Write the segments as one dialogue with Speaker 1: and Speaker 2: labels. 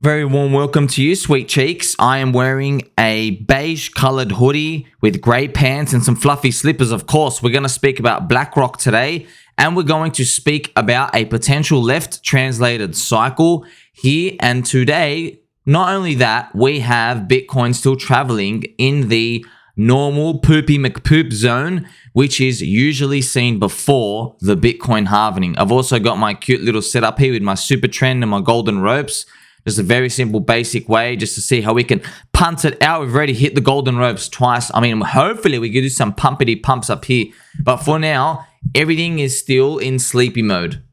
Speaker 1: Very warm welcome to you, sweet cheeks. I am wearing a beige colored hoodie with grey pants and some fluffy slippers. Of course, we're going to speak about Blackrock today, and we're going to speak about a potential left translated cycle here and today. Not only that, we have Bitcoin still traveling in the normal poopy McPoop zone, which is usually seen before the Bitcoin halving. I've also got my cute little setup here with my super trend and my golden ropes. Just a very simple, basic way just to see how we can punt it out. We've already hit the golden ropes twice. I mean, hopefully we can do some pumpity pumps up here. But for now, everything is still in sleepy mode.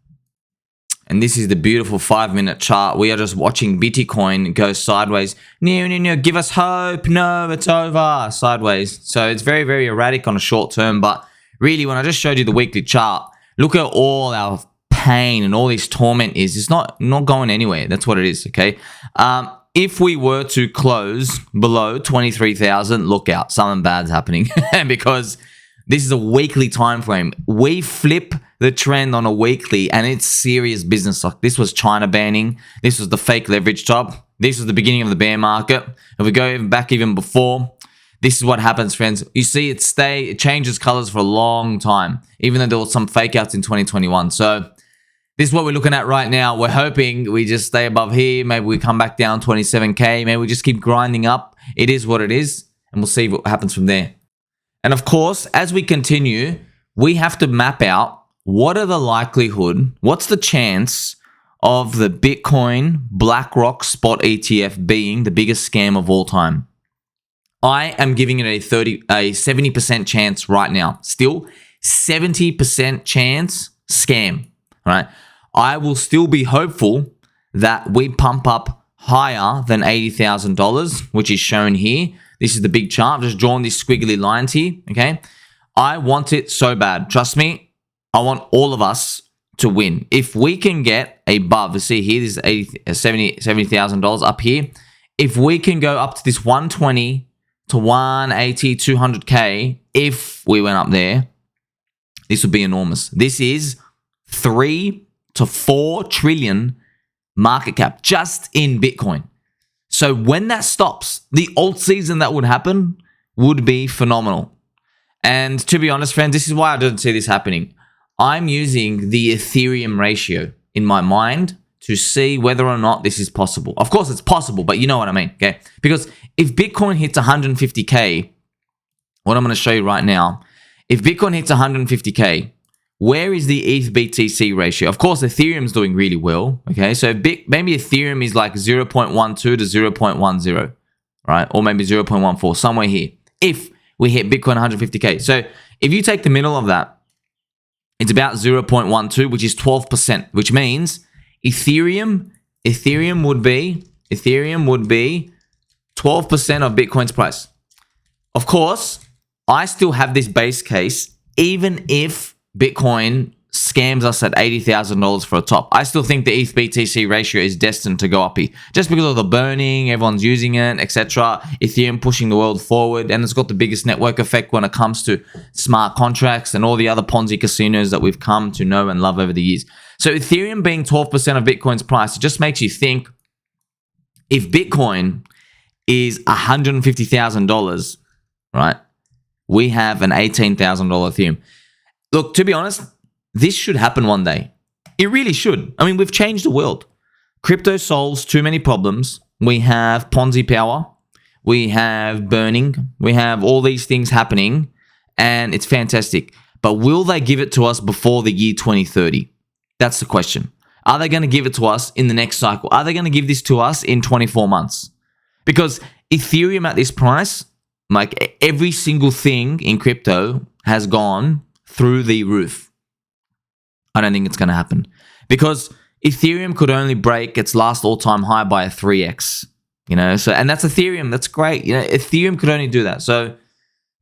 Speaker 1: And this is the beautiful 5-minute chart. We are just watching Bitcoin go sideways. No, give us hope. No, it's over. Sideways. So it's very, very erratic on a short term. But really, when I just showed you the weekly chart, look at all our pain and all this torment is. It's not going anywhere. That's what it is, okay? If we were to close below 23,000, look out. Something bad's happening because this is a weekly time frame. We flip the trend on a weekly and it's serious business. Like this was China banning. This was the fake leverage top. This was the beginning of the bear market. If we go back even before, this is what happens, friends. You see it changes colors for a long time, even though there was some fake outs in 2021. So this is what we're looking at right now. We're hoping we just stay above here. Maybe we come back down 27K. Maybe we just keep grinding up. It is what it is. And we'll see what happens from there. And of course, as we continue, we have to map out what are the likelihood, what's the chance of the Bitcoin Blackrock Spot ETF being the biggest scam of all time. I am giving it a 70% chance right now. Still, 70% chance scam, right? I will still be hopeful that we pump up higher than $80,000, which is shown here. This is the big chart. I've just drawn these squiggly lines here, okay? I want it so bad. Trust me, I want all of us to win. If we can get above, see here, this is $70,000 up here. If we can go up to this 120 to 180, 200K, if we went up there, this would be enormous. This is 3 to 4 trillion market cap just in Bitcoin. So when that stops, the alt season that would happen would be phenomenal. And to be honest, friends, this is why I don't see this happening. I'm using the Ethereum ratio in my mind to see whether or not this is possible. Of course, it's possible, but you know what I mean, okay? Because if Bitcoin hits 150K, what I'm going to show you right now, if Bitcoin hits 150K, where is the ETH BTC ratio? Of course, Ethereum's doing really well, okay? So maybe Ethereum is like 0.12 to 0.10, right? Or maybe 0.14, somewhere here, if we hit Bitcoin 150K. So if you take the middle of that, it's about 0.12, which is 12%, which means Ethereum would be 12% of Bitcoin's price. Of course, I still have this base case, even if Bitcoin scams us at $80,000 for a top. I still think the ETH BTC ratio is destined to go up here just because of the burning, everyone's using it, etc. Ethereum pushing the world forward, and it's got the biggest network effect when it comes to smart contracts and all the other Ponzi casinos that we've come to know and love over the years. So Ethereum being 12% of Bitcoin's price, it just makes you think if Bitcoin is $150,000, right? We have an $18,000 Ethereum. Look, to be honest, this should happen one day. It really should. I mean, we've changed the world. Crypto solves too many problems. We have Ponzi power. We have burning. We have all these things happening, and it's fantastic. But will they give it to us before the year 2030? That's the question. Are they going to give it to us in the next cycle? Are they going to give this to us in 24 months? Because Ethereum at this price, like every single thing in crypto has gone through the roof. I don't think it's going to happen because Ethereum could only break its last all-time high by a 3x, you know. So, and that's Ethereum. That's great. You know, Ethereum could only do that. So,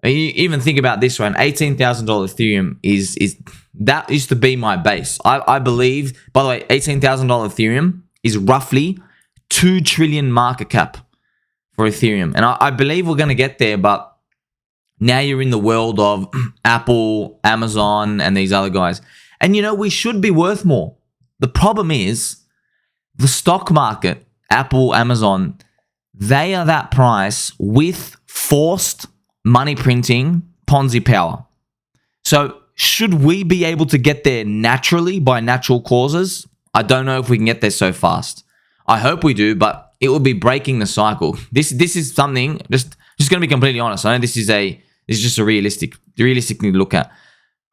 Speaker 1: you even think about this, right? An $18,000 Ethereum is that used to be my base. I believe. By the way, $18,000 Ethereum is roughly 2 trillion market cap for Ethereum, and I believe we're going to get there, but now you're in the world of Apple, Amazon, and these other guys. And, you know, we should be worth more. The problem is the stock market Apple, Amazon, they are that price with forced money printing Ponzi power. So should we be able to get there naturally by natural causes? I don't know if we can get there so fast. I hope we do, but it would be breaking the cycle. This is something, just going to be completely honest. I know this is just a realistic thing to look at.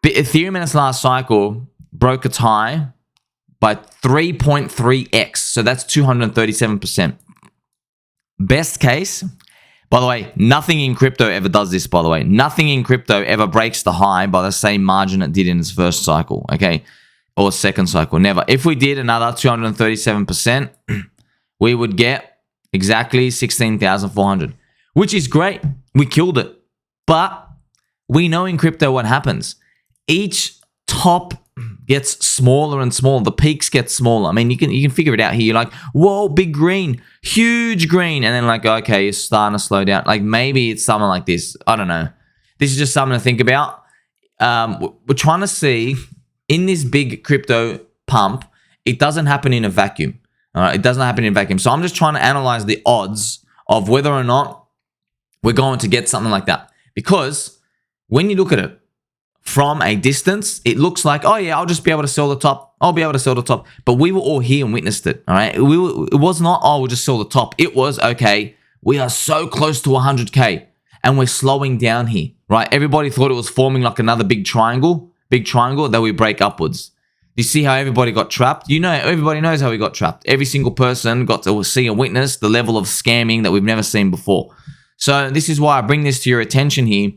Speaker 1: But Ethereum in its last cycle broke its high by 3.3x. So that's 237%. Best case, by the way, nothing in crypto ever does this, by the way. Nothing in crypto ever breaks the high by the same margin it did in its first cycle, okay? Or second cycle, never. If we did another 237%, we would get exactly 16,400, which is great. We killed it. But we know in crypto what happens. Each top gets smaller and smaller. The peaks get smaller. I mean, you can figure it out here. You're like, whoa, big green, huge green. And then like, okay, you're starting to slow down. Like maybe it's something like this. I don't know. This is just something to think about. We're trying to see in this big crypto pump, it doesn't happen in a vacuum. All right, it doesn't happen in a vacuum. So I'm just trying to analyze the odds of whether or not we're going to get something like that. Because when you look at it from a distance, it looks like, oh yeah, I'll just be able to sell the top. I'll be able to sell the top. But we were all here and witnessed it. All right, it was not, oh, we'll just sell the top. It was, okay, we are so close to 100K and we're slowing down here, right? Everybody thought it was forming like another big triangle that we break upwards. You see how everybody got trapped? You know, everybody knows how we got trapped. Every single person got to see and witness the level of scamming that we've never seen before. So this is why I bring this to your attention here.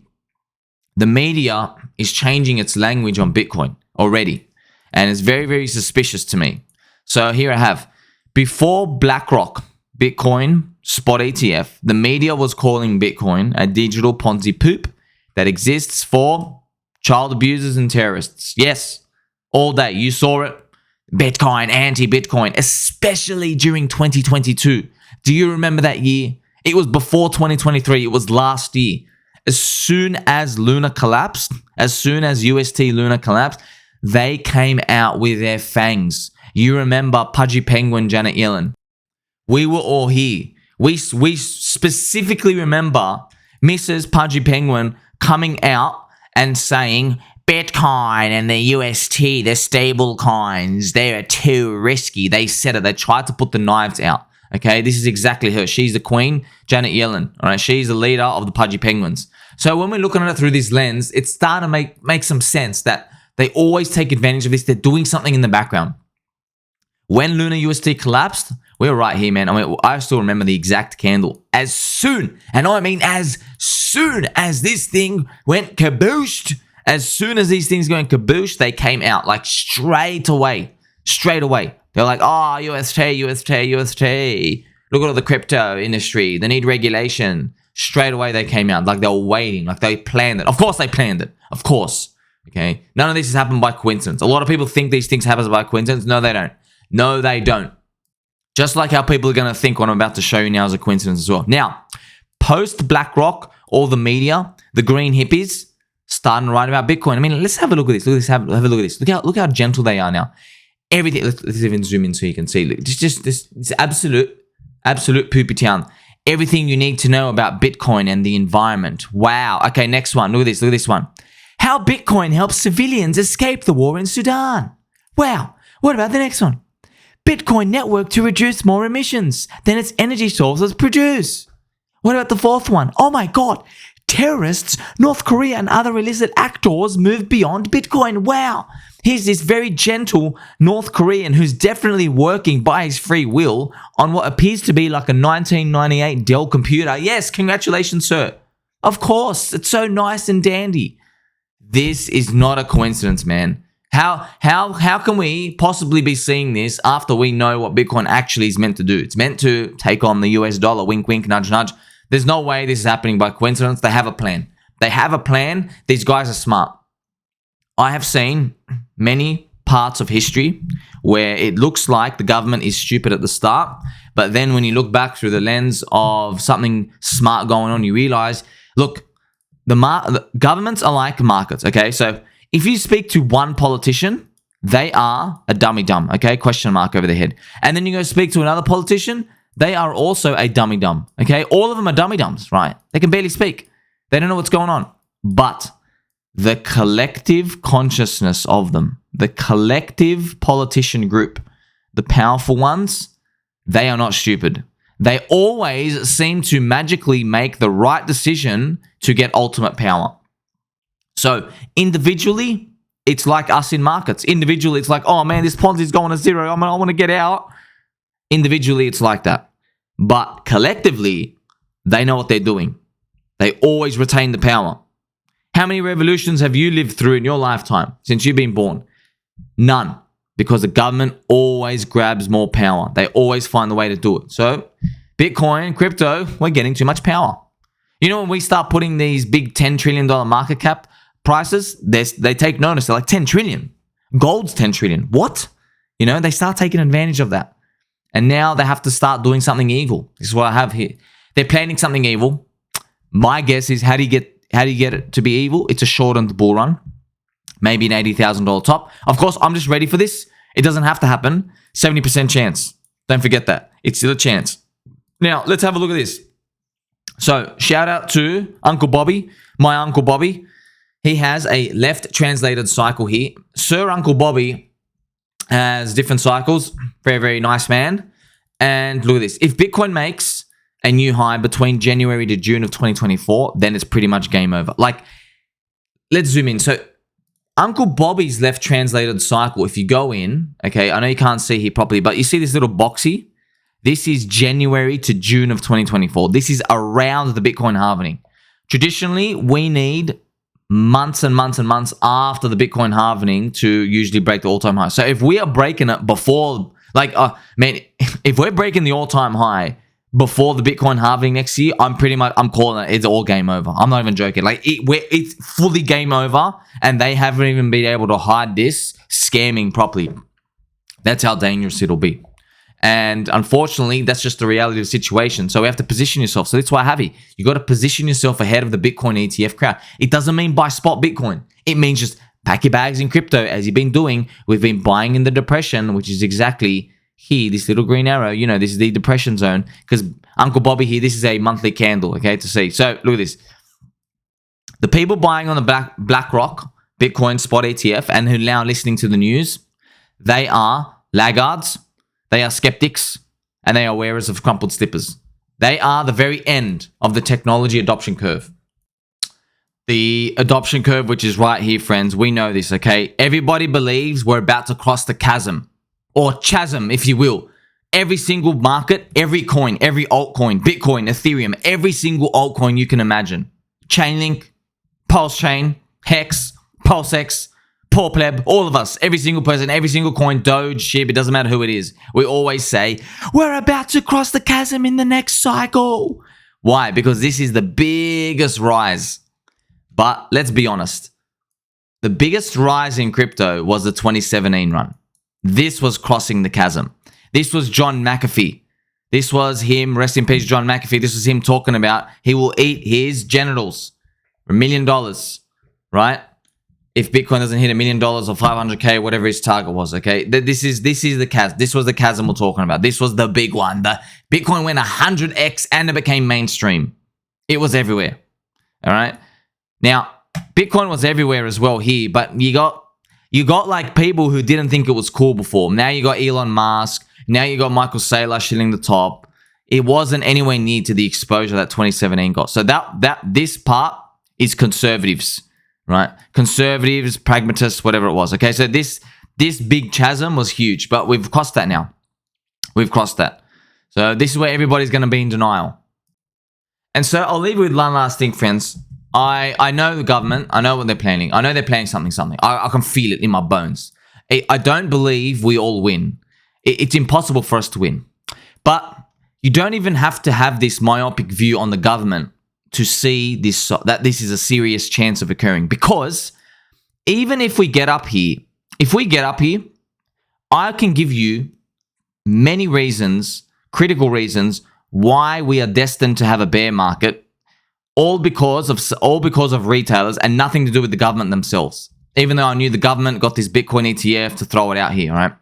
Speaker 1: The media is changing its language on Bitcoin already. And it's very, very suspicious to me. So here I have, before Blackrock, Bitcoin, Spot ETF, the media was calling Bitcoin a digital Ponzi poop that exists for child abusers and terrorists. Yes, all day. You saw it. Bitcoin, anti-Bitcoin, especially during 2022. Do you remember that year? It was before 2023. It was last year. As soon as Luna collapsed, as soon as UST Luna collapsed, they came out with their fangs. You remember Pudgy Penguin, Janet Yellen. We were all here. We specifically remember Mrs. Pudgy Penguin coming out and saying, Bitcoin and the UST, they're stable coins. They are too risky. They said it. They tried to put the knives out. Okay, this is exactly her. She's the queen, Janet Yellen. All right, she's the leader of the Pudgy Penguins. So when we're looking at it through this lens, it's starting to make some sense that they always take advantage of this. They're doing something in the background. When Luna UST collapsed, we were right here, man. I mean, I still remember the exact candle. As soon as this thing went kaboosh, as soon as these things going kaboosh, they came out like straight away. They're like, oh, UST. Look at all the crypto industry. They need regulation. Straight away they came out like they were waiting, like they planned it. Of course they planned it. Of course. Okay. None of this has happened by coincidence. A lot of people think these things happen by coincidence. No, they don't. No, they don't. Just like how people are going to think what I'm about to show you now is a coincidence as well. Now, post Blackrock, all the media, the green hippies, starting to write about Bitcoin. I mean, let's have a look at this. Have a look at this. Look how gentle they are now. Everything. Let's even zoom in so you can see. Just this absolute poopy town. Everything you need to know about Bitcoin and the environment. Wow. Okay, next one. Look at this. Look at this one. How Bitcoin helps civilians escape the war in Sudan. Wow. What about the next one? Bitcoin network to reduce more emissions than its energy sources produce. What about the fourth one? Oh my God. Terrorists, North Korea and other illicit actors move beyond Bitcoin. Wow. Here's this very gentle North Korean who's definitely working by his free will on what appears to be like a 1998 Dell computer. Yes, congratulations, sir. Of course, it's so nice and dandy. This is not a coincidence, man. How can we possibly be seeing this after we know what Bitcoin actually is meant to do? It's meant to take on the US dollar, wink, wink, nudge, nudge. There's no way this is happening by coincidence. They have a plan. These guys are smart. I have seen many parts of history where it looks like the government is stupid at the start, but then when you look back through the lens of something smart going on, you realize, look, the governments are like markets, okay? So if you speak to one politician, they are a dummy dumb, okay? Question mark over their head. And then you go speak to another politician, they are also a dummy dumb. Okay, all of them are dummy dumbs, right? They can barely speak. They don't know what's going on. But the collective consciousness of them, the collective politician group, the powerful ones, they are not stupid. They always seem to magically make the right decision to get ultimate power. So individually, it's like us in markets. Individually, it's like, oh man, this Ponzi's going to zero. I want to get out. Individually, it's like that. But collectively, they know what they're doing. They always retain the power. How many revolutions have you lived through in your lifetime since you've been born? None. Because the government always grabs more power. They always find the way to do it. So, Bitcoin, crypto, we're getting too much power. You know, when we start putting these big $10 trillion market cap prices, they take notice. They're like 10 trillion. Gold's 10 trillion. What? You know, they start taking advantage of that. And now they have to start doing something evil. This is what I have here. They're planning something evil. My guess is, how do you get it to be evil? It's a shortened bull run. Maybe an $80,000 top. Of course, I'm just ready for this. It doesn't have to happen. 70% chance. Don't forget that. It's still a chance. Now, let's have a look at this. So, shout out to Uncle Bobby, my Uncle Bobby. He has a left translated cycle here. Sir Uncle Bobby has different cycles. Very, very nice man. And look at this. If Bitcoin makes a new high between January to June of 2024, then it's pretty much game over. Like, let's zoom in. So, Uncle Bobby's left translated cycle, if you go in, okay, I know you can't see here properly, but you see this little boxy? This is January to June of 2024. This is around the Bitcoin halving. Traditionally, we need months and months and months after the Bitcoin halving to usually break the all-time high. So if we are breaking it before, like, if we're breaking the all-time high before the Bitcoin halving next year, I'm calling it. It's all game over. I'm not even joking. Like, it's fully game over, and they haven't even been able to hide this scamming properly. That's how dangerous it'll be. And unfortunately, that's just the reality of the situation. So we have to position yourself. So that's why I have you. You got to position yourself ahead of the Bitcoin ETF crowd. It doesn't mean buy spot Bitcoin. It means just pack your bags in crypto, as you've been doing. We've been buying in the depression, which is exactly here, this little green arrow. You know, this is the depression zone. Because Uncle Bobby here, this is a monthly candle, okay, to see. So look at this. The people buying on the Blackrock Bitcoin Spot ETF and who are now listening to the news, they are laggards. They are skeptics, and they are wearers of crumpled slippers. They are the very end of the technology adoption curve. The adoption curve, which is right here, friends. We know this, okay? Everybody believes we're about to cross the chasm, or chasm, if you will. Every single market, every coin, every altcoin, Bitcoin, Ethereum, every single altcoin you can imagine. Chainlink, Pulse Chain, Hex, PulseX, Poor Pleb, all of us, every single person, every single coin, Doge, SHIB, it doesn't matter who it is. We always say, we're about to cross the chasm in the next cycle. Why? Because this is the biggest rise. But let's be honest. The biggest rise in crypto was the 2017 run. This was crossing the chasm. This was John McAfee. This was him, rest in peace, John McAfee. This was him talking about he will eat his genitals for $1 million, right? If Bitcoin doesn't hit $1 million or 500K, whatever his target was, okay? This is the chasm. This was the chasm we're talking about. This was the big one. The Bitcoin went 100x and it became mainstream. It was everywhere, all right? Now, Bitcoin was everywhere as well here, but you got like people who didn't think it was cool before. Now you got Elon Musk. Now you got Michael Saylor shilling the top. It wasn't anywhere near to the exposure that 2017 got. So this part is conservatives. Right? Conservatives, pragmatists, whatever it was. Okay, so this big chasm was huge, but we've crossed that now. We've crossed that. So this is where everybody's going to be in denial. And so I'll leave you with one last thing, friends. I know the government. I know what they're planning. I know they're planning something. I can feel it in my bones. I don't believe we all win. It's impossible for us to win. But you don't even have to have this myopic view on the government to see this, that this is a serious chance of occurring. Because even if we get up here, I can give you many reasons, critical reasons, why we are destined to have a bear market, all because of retailers and nothing to do with the government themselves. Even though I knew the government got this Bitcoin ETF to throw it out here, right?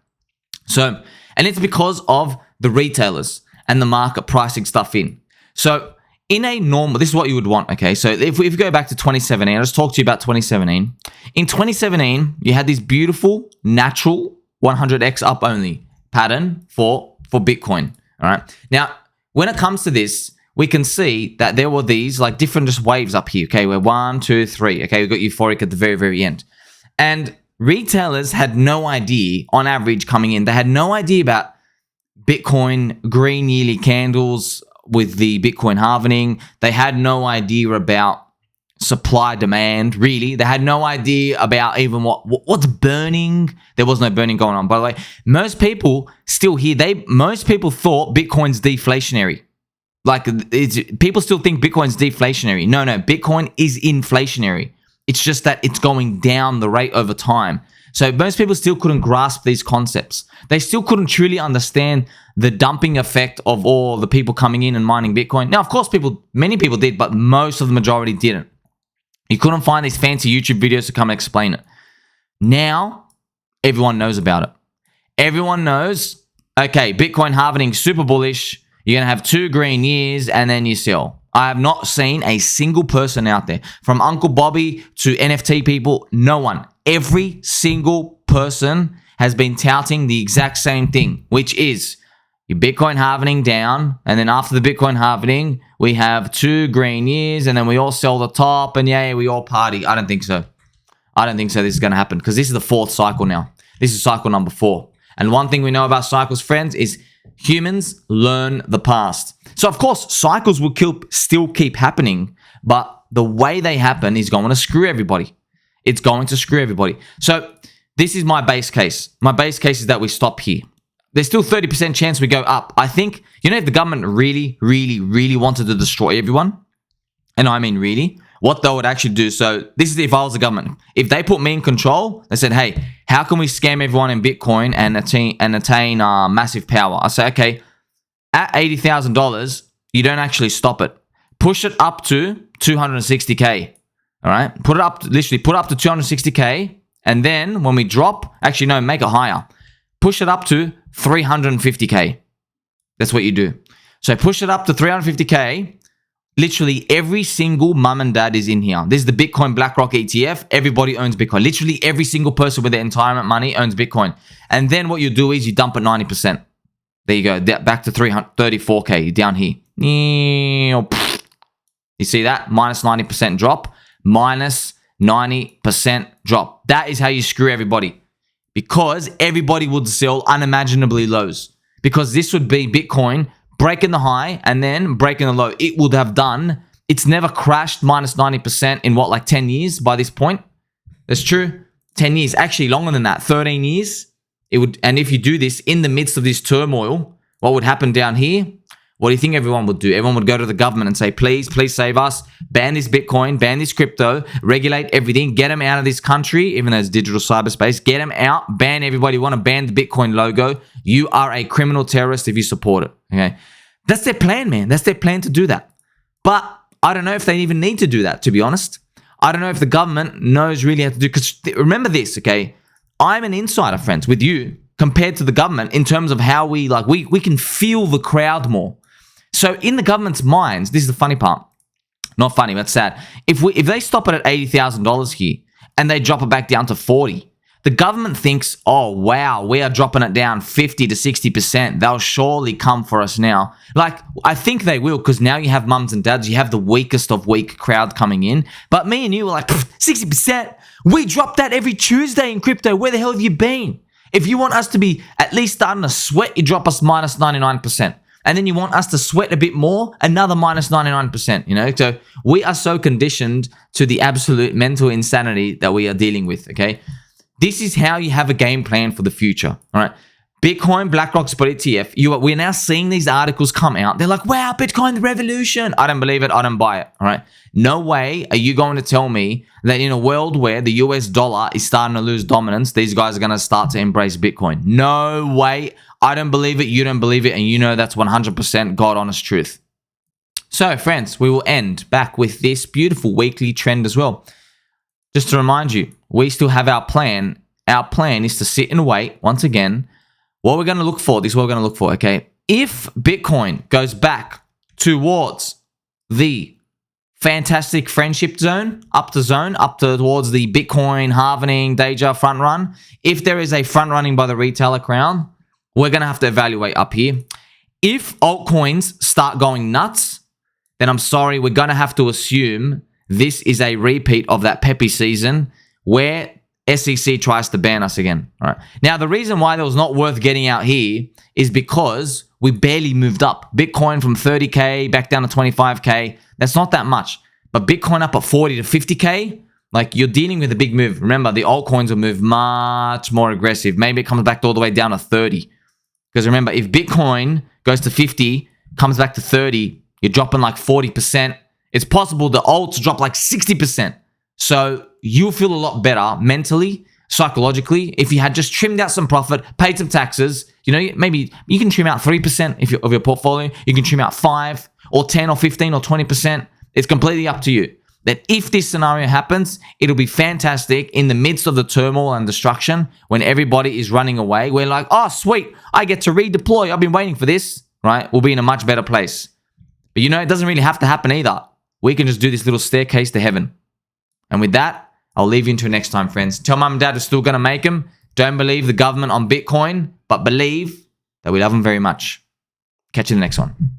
Speaker 1: So, and it's because of the retailers. and the market pricing stuff in. So in a normal, this is what you would want, okay? So if we go back to 2017, I'll just talk to you about 2017. In 2017, you had this beautiful, natural 100x up only pattern for Bitcoin, all right? Now, when it comes to this, we can see that there were these like different just waves up here, okay? Where 1, 2, 3, okay? We got euphoric at the very, very end. And retailers had no idea, on average coming in, they had no idea about Bitcoin green yearly candles with the Bitcoin halving. They had no idea about supply demand, really. They had no idea about even what's burning. There was no burning going on. By the way, most people still here, most people thought Bitcoin's deflationary. Like, people still think Bitcoin's deflationary. No, Bitcoin is inflationary. It's just that it's going down the rate over time. So most people still couldn't grasp these concepts. They still couldn't truly understand the dumping effect of all the people coming in and mining Bitcoin. Now, of course, many people did, but most of the majority didn't. You couldn't find these fancy YouTube videos to come and explain it. Now, everyone knows about it. Everyone knows, okay, Bitcoin halving, super bullish. You're going to have 2 green years and then you sell. I have not seen a single person out there, from Uncle Bobby to NFT people, no one. Every single person has been touting the exact same thing, which is your Bitcoin halving down, and then after the Bitcoin halving, we have 2 green years, and then we all sell the top, and yeah, we all party. I don't think so. I don't think so this is going to happen, because this is the 4th cycle now. This is cycle number 4. And one thing we know about cycles, friends, is humans learn the past. So, of course, cycles will still keep happening, but the way they happen is going to screw everybody. It's going to screw everybody. So, this is my base case. My base case is that we stop here. There's still 30% chance we go up. I think, if the government really, really, really wanted to destroy everyone, and I mean really, what they would actually do. So this is if I was the government. If they put me in control, they said, hey, how can we scam everyone in Bitcoin and attain massive power? I say, okay, at $80,000, you don't actually stop it. Push it up to 260K. All right? Put it up to 260K. And then when we drop, actually, no, make it higher. Push it up to 350K. That's what you do. So push it up to 350K. Literally every single mum and dad is in here. This is the Bitcoin Blackrock ETF. Everybody owns Bitcoin. Literally every single person with their retirement money owns Bitcoin. And then what you do is you dump it 90%. There you go. Back to 334K down here. You see that? Minus 90% drop. Minus 90% drop. That is how you screw everybody. Because everybody would sell unimaginably lows. Because this would be Bitcoin breaking the high and then breaking the low. It would have done. It's never crashed minus 90% in what, like 10 years by this point? That's true. 10 years. Actually, longer than that. 13 years. It would. And if you do this in the midst of this turmoil, what would happen down here? What do you think everyone would do? Everyone would go to the government and say, please save us. Ban this Bitcoin, ban this crypto, regulate everything, get them out of this country, even though it's digital cyberspace, get them out, ban everybody. You want to ban the Bitcoin logo. You are a criminal terrorist if you support it. Okay. That's their plan, man. That's their plan to do that. But I don't know if they even need to do that, to be honest. I don't know if the government knows really how to do, because remember this, okay? I'm an insider, friends, with you compared to the government in terms of how we can feel the crowd more. So in the government's minds, this is the funny part. Not funny, but sad. If they stop it at $80,000 here and they drop it back down to 40, the government thinks, oh, wow, we are dropping it down 50 to 60%. They'll surely come for us now. Like, I think they will, because now you have mums and dads. You have the weakest of weak crowd coming in. But me and you were like, 60%? We drop that every Tuesday in crypto. Where the hell have you been? If you want us to be at least starting to sweat, you drop us minus 99%. And then you want us to sweat a bit more, another minus 99%, So we are so conditioned to the absolute mental insanity that we are dealing with, okay? This is how you have a game plan for the future, all right? Bitcoin, Blackrock, Spot ETF, we're now seeing these articles come out. They're like, wow, Bitcoin, the revolution. I don't believe it. I don't buy it, all right? No way are you going to tell me that in a world where the US dollar is starting to lose dominance, these guys are going to start to embrace Bitcoin. No way. I don't believe it. You don't believe it. And you know that's 100% God honest truth. So, friends, we will end back with this beautiful weekly trend as well. Just to remind you, we still have our plan. Our plan is to sit and wait, once again. What we're going to look for, this is what we're going to look for, okay? if Bitcoin goes back towards the fantastic friendship zone, up towards the Bitcoin halvening, Deja front run, if there is a front running by the retailer crown, we're going to have to evaluate up here. If altcoins start going nuts, then I'm sorry, we're going to have to assume this is a repeat of that peppy season where SEC tries to ban us again. All right. Now, the reason why that was not worth getting out here is because we barely moved up. Bitcoin from 30K back down to 25K. That's not that much. But Bitcoin up at 40 to 50K, like you're dealing with a big move. Remember, the altcoins will move much more aggressive. Maybe it comes back all the way down to 30. Because remember, if Bitcoin goes to 50, comes back to 30, you're dropping like 40%. It's possible the alts drop like 60%. So you'll feel a lot better mentally, psychologically, if you had just trimmed out some profit, paid some taxes. You know, maybe you can trim out 3% of your portfolio. You can trim out 5 or 10 or 15 or 20%. It's completely up to you. That if this scenario happens, it'll be fantastic in the midst of the turmoil and destruction when everybody is running away. We're like, oh, sweet, I get to redeploy. I've been waiting for this, right? We'll be in a much better place. But you know, it doesn't really have to happen either. We can just do this little staircase to heaven. And with that, I'll leave you until next time, friends. Tell mum and dad we're still going to make them. Don't believe the government on Bitcoin, but believe that we love them very much. Catch you in the next one.